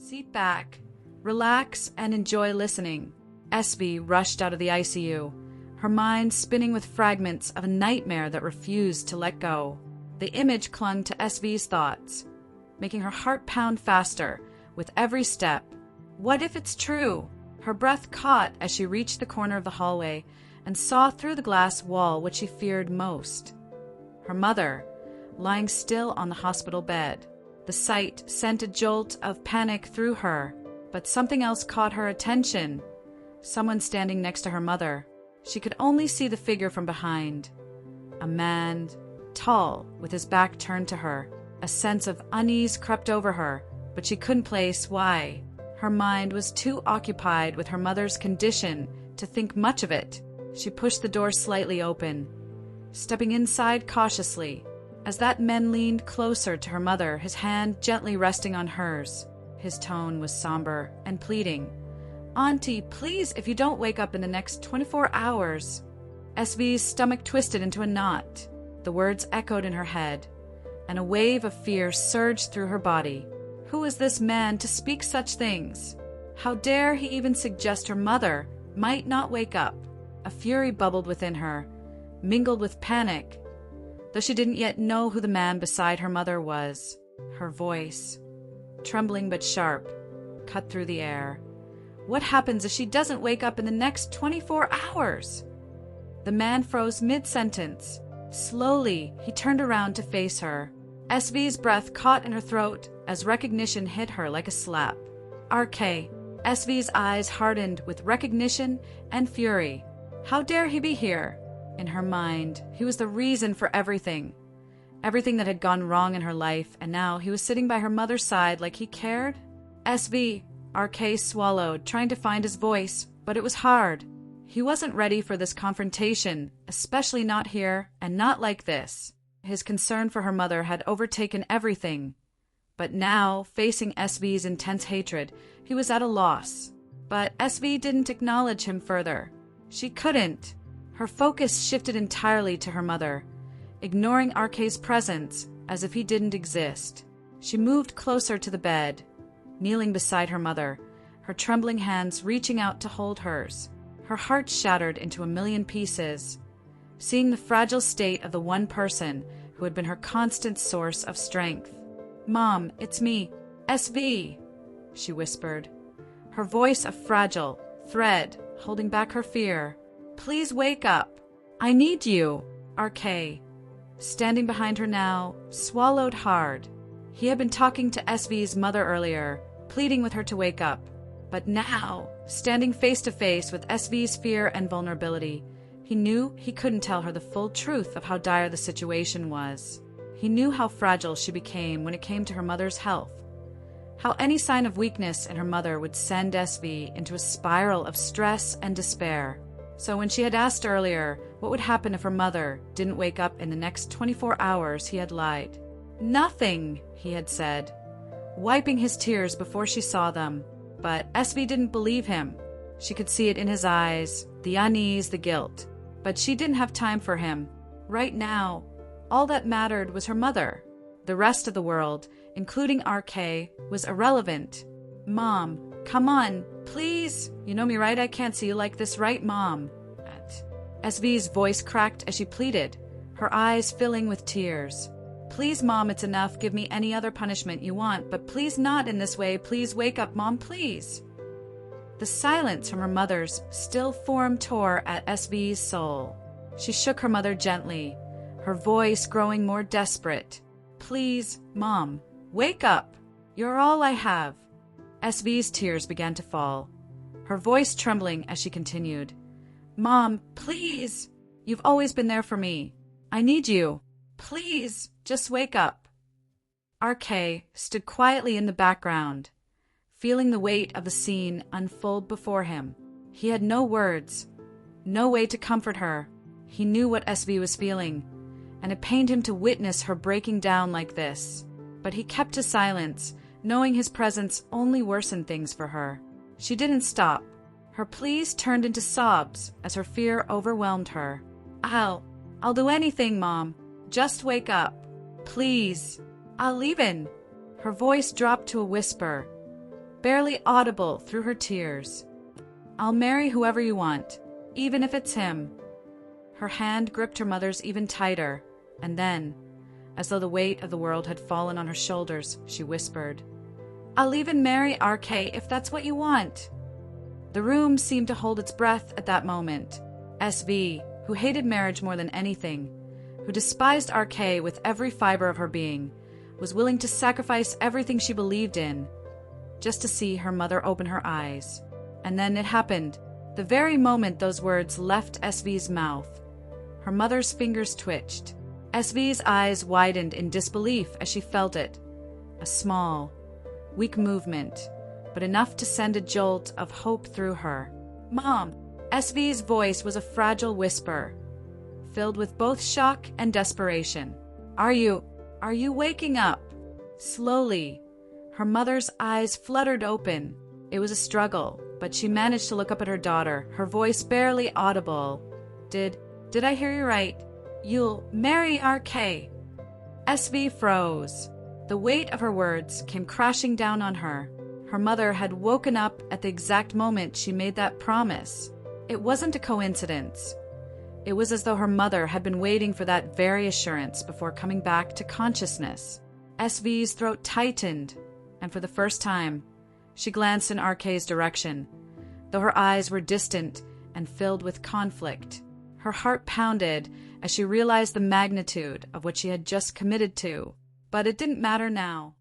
Sit back, relax, and enjoy listening. SB rushed out of the ICU, her mind spinning with fragments of a nightmare that refused to let go. The image clung to SV's thoughts, making her heart pound faster with every step. What if it's true? Her breath caught as she reached the corner of the hallway and saw through the glass wall what she feared most. Her mother, lying still on the hospital bed. The sight sent a jolt of panic through her, but something else caught her attention. Someone standing next to her mother. She could only see the figure from behind. A man, tall, with his back turned to her. A sense of unease crept over her, but she couldn't place why. Her mind was too occupied with her mother's condition to think much of it. She pushed the door slightly open, stepping inside cautiously. As that man leaned closer to her mother, his hand gently resting on hers. His tone was somber and pleading. "Auntie, please, if you don't wake up in the next 24 hours. SV's stomach twisted into a knot. The words echoed in her head, and a wave of fear surged through her body. Who was this man to speak such things? How dare he even suggest her mother might not wake up? A fury bubbled within her, mingled with panic, though she didn't yet know who the man beside her mother was. Her voice, trembling but sharp, cut through the air. What happens if she doesn't wake up in the next 24 hours? The man froze mid-sentence. Slowly, he turned around to face her. SV's breath caught in her throat as recognition hit her like a slap. RK. SV's eyes hardened with recognition and fury. How dare he be here? In her mind, he was the reason for everything. Everything that had gone wrong in her life, and now he was sitting by her mother's side like he cared? SV. RK swallowed, trying to find his voice, but it was hard. He wasn't ready for this confrontation, especially not here and not like this. His concern for her mother had overtaken everything. But now, facing SV's intense hatred, he was at a loss. But SV didn't acknowledge him further. She couldn't. Her focus shifted entirely to her mother, ignoring RK's presence as if he didn't exist. She moved closer to the bed, kneeling beside her mother, her trembling hands reaching out to hold hers. Her heart shattered into a million pieces, seeing the fragile state of the one person who had been her constant source of strength. "Mom, it's me, SV," she whispered, her voice a fragile thread holding back her fear. "Please wake up. I need you." RK, standing behind her now, swallowed hard. He had been talking to SV's mother earlier, pleading with her to wake up. But now, standing face to face with SV's fear and vulnerability, he knew he couldn't tell her the full truth of how dire the situation was. He knew how fragile she became when it came to her mother's health, how any sign of weakness in her mother would send SV into a spiral of stress and despair. So when she had asked earlier what would happen if her mother didn't wake up in the next 24 hours, he had lied. "Nothing," he had said, wiping his tears before she saw them. But SV didn't believe him. She could see it in his eyes, the unease, the guilt. But she didn't have time for him. Right now, all that mattered was her mother. The rest of the world, including RK, was irrelevant. "Mom, come on, please. You know me, right? I can't see you like this, right, Mom?" SV's voice cracked as she pleaded, her eyes filling with tears. "Please, Mom, it's enough. Give me any other punishment you want, but please not in this way. Please wake up, Mom, please." The silence from her mother's still form tore at SV's soul. She shook her mother gently, her voice growing more desperate. "Please, Mom, wake up. You're all I have." SV's tears began to fall, her voice trembling as she continued. "Mom, please. You've always been there for me. I need you. Please, just wake up." RK stood quietly in the background, feeling the weight of the scene unfold before him. He had no words, no way to comfort her. He knew what SV was feeling, and it pained him to witness her breaking down like this. But he kept his silence, knowing his presence only worsened things for her. She didn't stop. Her pleas turned into sobs as her fear overwhelmed her. I'll do anything, Mom. Just wake up. Please. I'll even." Her voice dropped to a whisper, barely audible through her tears. "I'll marry whoever you want, even if it's him." Her hand gripped her mother's even tighter, and then, as though the weight of the world had fallen on her shoulders, she whispered, "I'll even marry RK if that's what you want." The room seemed to hold its breath at that moment. SV, who hated marriage more than anything, who despised RK with every fiber of her being, was willing to sacrifice everything she believed in, just to see her mother open her eyes. And then it happened, the very moment those words left SV's mouth. Her mother's fingers twitched. SV's eyes widened in disbelief as she felt it. A small, weak movement, but enough to send a jolt of hope through her. "Mom!" SV's voice was a fragile whisper, filled with both shock and desperation. Are you waking up?" Slowly, her mother's eyes fluttered open. It was a struggle, but she managed to look up at her daughter, her voice barely audible. Did I hear you right? You'll marry RK?" SV froze. The weight of her words came crashing down on her. Her mother had woken up at the exact moment she made that promise. It wasn't a coincidence. It was as though her mother had been waiting for that very assurance before coming back to consciousness. SV's throat tightened, and for the first time, she glanced in RK's direction, though her eyes were distant and filled with conflict. Her heart pounded as she realized the magnitude of what she had just committed to, but it didn't matter now.